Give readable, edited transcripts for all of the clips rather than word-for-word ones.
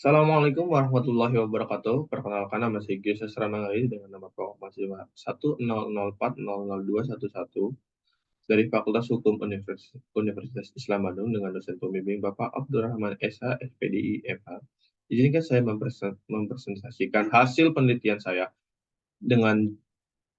Assalamualaikum warahmatullahi wabarakatuh. Perkenalkan, nama saya Gio Sastra Mangali dengan nama proklamasi 100400211 dari Fakultas Hukum Universitas Islam Bandung dengan dosen pembimbing Bapak Abdurrahman Esa, SPDI, MA. Izinkan saya mempresentasikan hasil penelitian saya dengan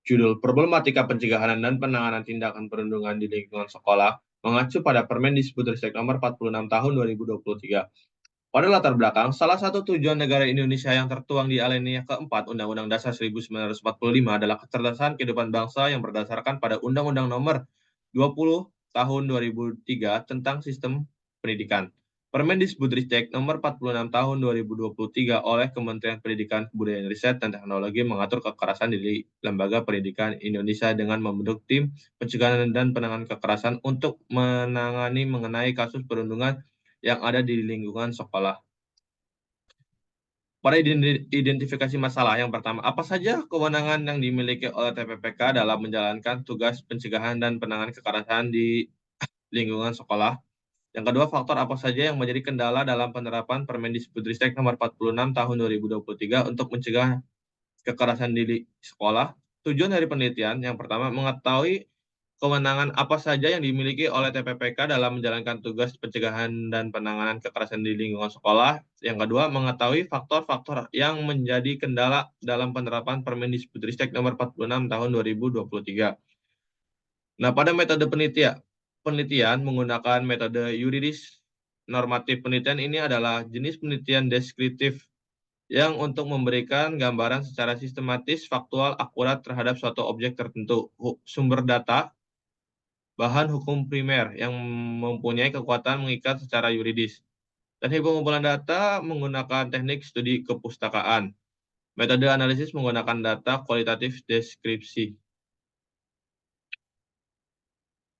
judul Problematika Pencegahan dan Penanganan Tindakan Perundungan di Lingkungan Sekolah mengacu pada Permendikbudristek Nomor 46 Tahun 2023. Pada latar belakang, salah satu tujuan negara Indonesia yang tertuang di alinea keempat Undang-Undang Dasar 1945 adalah kecerdasan kehidupan bangsa yang berdasarkan pada Undang-Undang Nomor 20 Tahun 2003 tentang Sistem Pendidikan. Permendikbudristek Nomor 46 Tahun 2023 oleh Kementerian Pendidikan, Kebudayaan, Riset, dan Teknologi mengatur kekerasan di lembaga pendidikan Indonesia dengan membentuk tim pencegahan dan penanganan kekerasan untuk menangani mengenai kasus perundungan yang ada di lingkungan sekolah. Pada identifikasi masalah yang pertama, apa saja kewenangan yang dimiliki oleh TPPK dalam menjalankan tugas pencegahan dan penanganan kekerasan di lingkungan sekolah? Yang kedua, faktor apa saja yang menjadi kendala dalam penerapan Permendikbudristek Nomor 46 Tahun 2023 untuk mencegah kekerasan di sekolah? Tujuan dari penelitian yang pertama, mengetahui kewenangan apa saja yang dimiliki oleh TPPK dalam menjalankan tugas pencegahan dan penanganan kekerasan di lingkungan sekolah. Yang kedua, mengetahui faktor-faktor yang menjadi kendala dalam penerapan Permendikbudristek Nomor 46 Tahun 2023. Nah, pada metode penelitian menggunakan metode yuridis normatif. Penelitian ini adalah jenis penelitian deskriptif yang untuk memberikan gambaran secara sistematis, faktual, akurat terhadap suatu objek tertentu. Sumber data bahan hukum primer yang mempunyai kekuatan mengikat secara yuridis. Dan pengumpulan data menggunakan teknik studi kepustakaan. Metode analisis menggunakan data kualitatif deskripsi.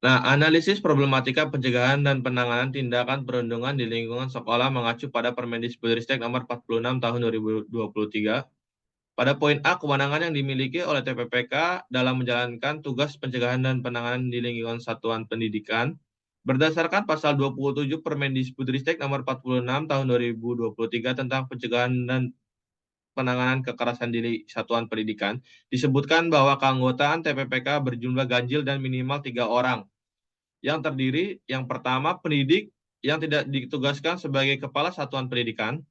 Nah, analisis problematika pencegahan dan penanganan tindakan perundungan di lingkungan sekolah mengacu pada Permendikbudristek Nomor 46 Tahun 2023. Pada poin A, kewenangan yang dimiliki oleh TPPK dalam menjalankan tugas pencegahan dan penanganan di lingkungan satuan pendidikan berdasarkan pasal 27 Permendikbudristek Nomor 46 Tahun 2023 tentang pencegahan dan penanganan kekerasan di satuan pendidikan, disebutkan bahwa keanggotaan TPPK berjumlah ganjil dan minimal 3 orang, yang terdiri yang pertama pendidik yang tidak ditugaskan sebagai kepala satuan pendidikan,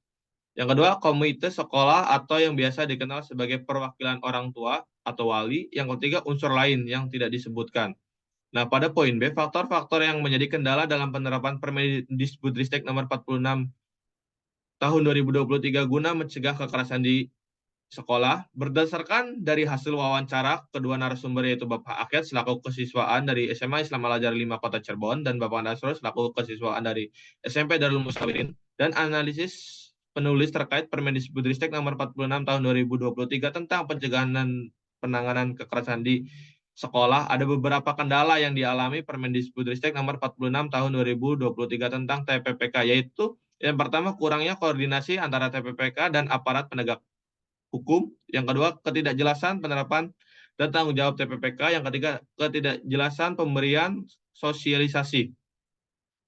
yang kedua, komite sekolah atau yang biasa dikenal sebagai perwakilan orang tua atau wali. Yang ketiga, unsur lain yang tidak disebutkan. Nah, pada poin B, faktor-faktor yang menjadi kendala dalam penerapan Permendikbudristek Nomor 46 Tahun 2023 guna mencegah kekerasan di sekolah berdasarkan dari hasil wawancara kedua narasumber yaitu Bapak Akyat selaku kesiswaan dari SMA Islam Al-Azhar 5 Kota Cirebon dan Bapak Nasrul selaku kesiswaan dari SMP Darul Mustawidin dan analisis penulis terkait Permendikbudristek Nomor 46 Tahun 2023 tentang pencegahan dan penanganan kekerasan di sekolah. Ada beberapa kendala yang dialami Permendikbudristek Nomor 46 Tahun 2023 tentang TPPK, yaitu yang pertama kurangnya koordinasi antara TPPK dan aparat penegak hukum. Yang kedua, ketidakjelasan penerapan dan tanggung jawab TPPK. Yang ketiga, ketidakjelasan pemberian sosialisasi.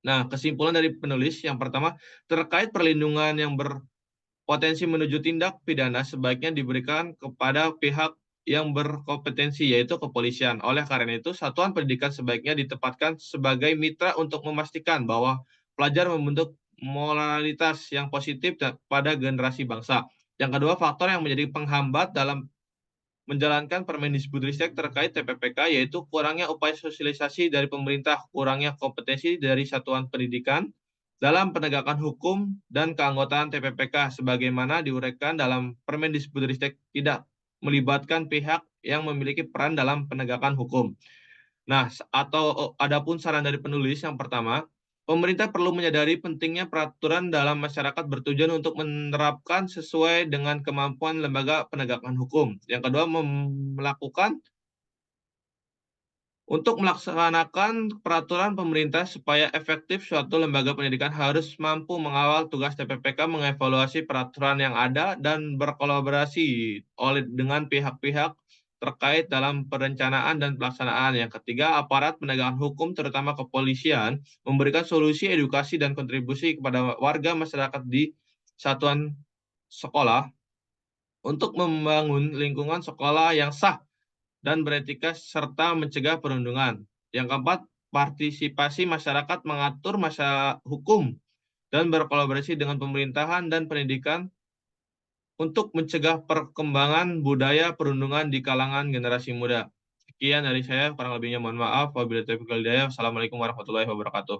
Nah, kesimpulan dari penulis yang pertama, terkait perlindungan yang berpotensi menuju tindak pidana sebaiknya diberikan kepada pihak yang berkompetensi, yaitu kepolisian. Oleh karena itu, satuan pendidikan sebaiknya ditempatkan sebagai mitra untuk memastikan bahwa pelajar membentuk moralitas yang positif pada generasi bangsa. Yang kedua, faktor yang menjadi penghambat dalam menjalankan Permendikbudristek terkait TPPK yaitu kurangnya upaya sosialisasi dari pemerintah, kurangnya kompetensi dari satuan pendidikan dalam penegakan hukum dan keanggotaan TPPK sebagaimana diuraikan dalam Permendikbudristek tidak melibatkan pihak yang memiliki peran dalam penegakan hukum. Nah, atau adapun saran dari penulis yang pertama, pemerintah perlu menyadari pentingnya peraturan dalam masyarakat bertujuan untuk menerapkan sesuai dengan kemampuan lembaga penegakan hukum. Yang kedua, melakukan untuk melaksanakan peraturan pemerintah supaya efektif, suatu lembaga pendidikan harus mampu mengawal tugas TPPK, mengevaluasi peraturan yang ada, dan berkolaborasi dengan pihak-pihak terkait dalam perencanaan dan pelaksanaan. Yang ketiga, aparat penegakan hukum, terutama kepolisian, memberikan solusi, edukasi, dan kontribusi kepada warga masyarakat di satuan sekolah untuk membangun lingkungan sekolah yang sah dan beretika serta mencegah perundungan. Yang keempat, partisipasi masyarakat mengatur hukum dan berkolaborasi dengan pemerintahan dan pendidikan untuk mencegah perkembangan budaya perundungan di kalangan generasi muda. Sekian dari saya, kurang lebihnya mohon maaf. Wabillahi taufiq wal hidayah. Wassalamualaikum warahmatullahi wabarakatuh.